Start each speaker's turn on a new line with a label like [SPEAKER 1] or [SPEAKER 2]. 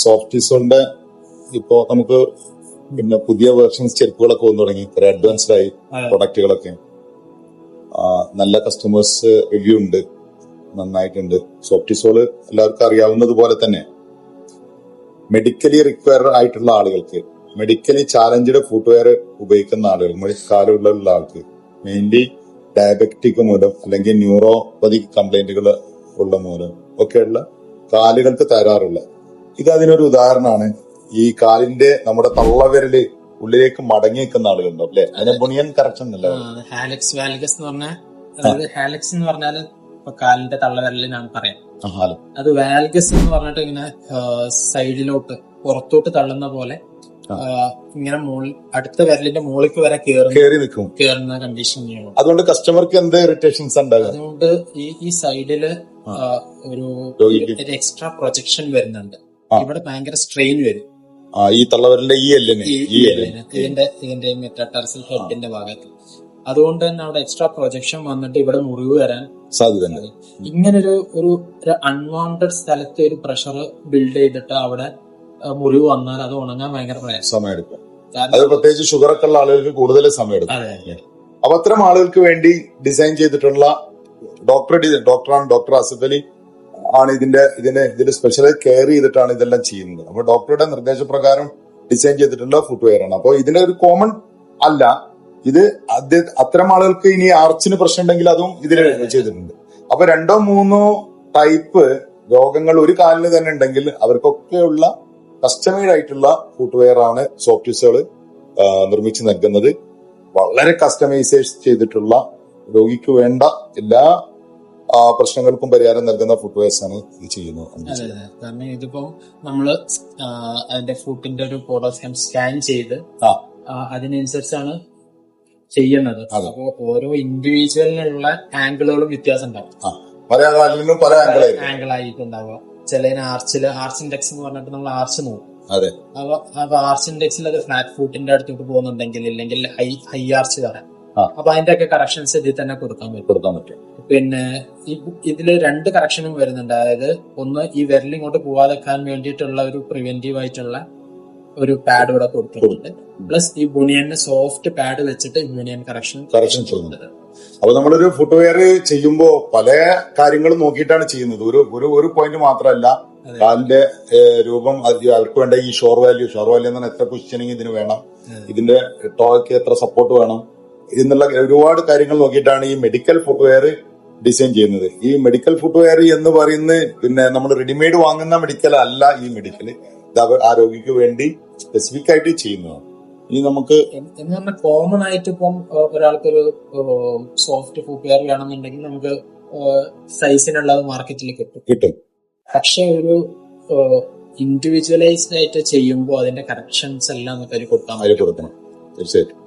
[SPEAKER 1] സോഫ്റ്റിസോളിന്റെ ഇപ്പോ നമുക്ക് പിന്നെ പുതിയ വേർഷൻസ് ചെരുപ്പുകളൊക്കെ വന്നു തുടങ്ങി, കുറെ അഡ്വാൻസ്ഡ് ആയി പ്രൊഡക്റ്റുകളൊക്കെ. നല്ല കസ്റ്റമേഴ്സ് റിവ്യൂ ഉണ്ട്, നന്നായിട്ടുണ്ട്. സോഫ്റ്റിസോള് എല്ലാവർക്കും അറിയാവുന്നത് പോലെ തന്നെ മെഡിക്കലി റിക്വയർ ആയിട്ടുള്ള ആളുകൾക്ക്, മെഡിക്കലി ചാലഞ്ചഡ് ഫുട്വെയർ ഉപയോഗിക്കുന്ന ആളുകൾ, കാലുള്ള ആൾക്ക്, മെയിൻലി ഡയബറ്റിക് മൂലം അല്ലെങ്കിൽ ന്യൂറോപ്പതിക് കംപ്ലൈന്റുകൾ ഉള്ള മൂലം ഒക്കെയുള്ള കാലുകൾക്ക് തരാറുള്ള ഇത് അതിനൊരു ഉദാഹരണമാണ്. ഈ കാലിന്റെ നമ്മുടെ തള്ളവിരല് ഉള്ളിലേക്ക് മടങ്ങി നിൽക്കുന്ന ആളുകളുണ്ടോ അല്ലെ, അതിനെ ബുണിയൻ കറക്ഷൻ അല്ല,
[SPEAKER 2] ഹാലക്സ് വാൽഗസ് എന്ന് പറഞ്ഞാൽ, അതായത് ഹാലക്സ് എന്ന് പറഞ്ഞാൽ ഇപ്പൊ കാലിന്റെ തള്ളവിരലിനാണ് പറയാം. അത് വാൽഗസ് എന്ന് പറഞ്ഞിട്ട് ഇങ്ങനെ സൈഡിലോട്ട് പുറത്തോട്ട് തള്ളുന്ന പോലെ ഇങ്ങനെ അടുത്ത വിരലിന്റെ മുകളിലേക്ക് വരെ കയറി നിൽക്കും, കയറുന്ന കണ്ടീഷൻ.
[SPEAKER 1] അതുകൊണ്ട് കസ്റ്റമർക്ക് എന്ത് ഇറിറ്റേഷൻസ് ഉണ്ടാകും?
[SPEAKER 2] അതുകൊണ്ട് ഈ സൈഡില് ഒരു എക്സ്ട്രാ പ്രൊജക്ഷൻ വരുന്നുണ്ട്. ഇവിടെ ഭയങ്കര സ്ട്രെയിൻ വരും
[SPEAKER 1] ഈ തള്ളവരലിന്റെ
[SPEAKER 2] ഇതിന്റെ മെറ്റാടാർസൽ ഹെഡിന്റെ ഭാഗത്ത്. അതുകൊണ്ട് തന്നെ അവിടെ എക്സ്ട്രാ പ്രൊജക്ഷൻ വന്നിട്ട് ഇവിടെ മുറിവ് വരാൻ
[SPEAKER 1] സാധ്യത.
[SPEAKER 2] ഇങ്ങനൊരു ഒരു അൺവാണ്ടഡ് സ്ഥലത്ത് ഒരു പ്രഷർ ബിൽഡ് ചെയ്തിട്ട് അവിടെ മുറിവ് വന്നാൽ അത് ഉണങ്ങാൻ ഭയങ്കര
[SPEAKER 1] സമയമെടുക്കും. അത് പ്രത്യേകിച്ച് ഷുഗർ ഒക്കെ ഉള്ള ആളുകൾക്ക് കൂടുതൽ സമയമെടുക്കും. അപ്പൊ അത്തരം ആളുകൾക്ക് വേണ്ടി ഡിസൈൻ ചെയ്തിട്ടുള്ള ഡോക്ടറാണ് ഡോക്ടർ ആസിഫ് അലി ആണ് ഇതിന്റെ സ്പെഷ്യലായി കെയർ ചെയ്തിട്ടാണ് ഇതെല്ലാം ചെയ്യുന്നത്. അപ്പൊ ഡോക്ടറുടെ നിർദ്ദേശപ്രകാരം ഡിസൈൻ ചെയ്തിട്ടുള്ള ഫുട്വെയർ ആണ്. അപ്പൊ ഇതിന്റെ ഒരു കോമൺ അല്ല ഇത്. അത്തരം ആളുകൾക്ക് ഇനി ആർച്ചിന് പ്രശ്നം ഉണ്ടെങ്കിൽ അതും ഇതിൽ ചെയ്തിട്ടുണ്ട്. അപ്പൊ 2-3 ടൈപ്പ് രോഗങ്ങൾ ഒരു കാലിന് തന്നെ ഉണ്ടെങ്കിൽ അവർക്കൊക്കെയുള്ള കസ്റ്റമൈഡ് ആയിട്ടുള്ള ഫുട്വെയർ ആണ് സോഫ്റ്റ്വെയറുകൾ നിർമ്മിച്ച് നൽകുന്നത്. വളരെ കസ്റ്റമൈസേഷൻ ചെയ്തിട്ടുള്ള രോഗിക്ക് വേണ്ട എല്ലാ പ്രശ്നങ്ങൾക്കും പരിഹാരം നൽകുന്ന ഫുട്വെയർസ് ആണ് ഇത് ചെയ്യുന്നത്.
[SPEAKER 2] കാരണം ഇതിപ്പോ നമ്മള് അതിന്റെ ഫുട്ടിന്റെ ഒരു പോളോസ്കാൻ സ്കാൻ ചെയ്ത് അതിനനുസരിച്ചാണ് ചെയ്യുന്നത്. അപ്പോ ഓരോ ഇൻഡിവിജ്വലിനുള്ള ആംഗിളുകളും വ്യത്യാസം ഉണ്ടാവും.
[SPEAKER 1] പല
[SPEAKER 2] ആംഗിൾ ആയിട്ടുണ്ടാവുക. ചിലതിന് ആർച്ച് ഇൻഡെക്സ് എന്ന് പറഞ്ഞിട്ട് നമ്മൾ ആർച്ച് നോക്കും. അപ്പൊ ആർച്ച് ഇൻഡെക്സിൽ അത് ഫ്ലാറ്റ് ഫുട്ടിന്റെ അടുത്തോട്ട് പോകുന്നുണ്ടെങ്കിൽ, ഇല്ലെങ്കിൽ ഹൈ ആർച്ച് തരാം. അപ്പൊ അതിന്റെ ഒക്കെ കറക്ഷൻസ് ഇതിൽ തന്നെ കൊടുക്കാൻ പറ്റും. പിന്നെ ഇതില് 2 കറക്ഷനും വരുന്നുണ്ട്. അതായത് ഒന്ന് ഈ വിരലിങ്ങോട്ട് പോവാതെക്കാൻ വേണ്ടിയിട്ടുള്ള ഒരു പ്രിവെന്റീവ് ആയിട്ടുള്ള ഒരു പാഡ് ഇവിടെ കൊടുത്തിട്ടുണ്ട്. പ്ലസ് ഈ ബുണിയന് സോഫ്റ്റ് പാഡ് വെച്ചിട്ട് ബുണിയൻ കറക്ഷൻ ചെയ്യുന്നത്.
[SPEAKER 1] അപ്പൊ നമ്മളൊരു ഫുട്വെയർ ചെയ്യുമ്പോ പല കാര്യങ്ങളും നോക്കിയിട്ടാണ് ചെയ്യുന്നത്. ഒരു പോയിന്റ് മാത്രമല്ല, കാലിന്റെ രൂപം, അവർക്ക് വേണ്ട ഈ ഷോർ വാല്യൂ എന്ന് പറഞ്ഞാൽ എത്ര പൊസിഷനിങ് ഇതിന് വേണം, ഇതിന്റെ ടോയ്ക്ക് എത്ര സപ്പോർട്ട് വേണം, എന്നുള്ള ഒരുപാട് കാര്യങ്ങൾ നോക്കിയിട്ടാണ് ഈ മെഡിക്കൽ ഫുട്വെയർ ഡിസൈൻ ചെയ്യുന്നത്. ഈ മെഡിക്കൽ ഫുട്വെയർ എന്ന് പറയുന്നത് പിന്നെ നമ്മൾ റെഡിമെയ്ഡ് വാങ്ങുന്ന മെഡിക്കൽ അല്ല. ഈ മെഡിക്കൽ ഇത് ആ രോഗിക്ക് വേണ്ടി സ്പെസിഫിക് ആയിട്ട് ചെയ്യുന്നതാണ്. ഇനി നമുക്ക്
[SPEAKER 2] കോമൺ ആയിട്ട് ഇപ്പം ഒരാൾക്കൊരു സോഫ്റ്റ് ഫുട്വെയർ വേണമെന്നുണ്ടെങ്കിൽ നമുക്ക് സൈസിനുള്ളത് മാർക്കറ്റിൽ കിട്ടും. പക്ഷെ ഒരു ഇൻഡിവിജ്വലൈസ്ഡ് ആയിട്ട് ചെയ്യുമ്പോൾ അതിന്റെ കറക്ഷൻസ് എല്ലാം നമുക്ക് കൊടുക്കണം.
[SPEAKER 1] തീർച്ചയായിട്ടും.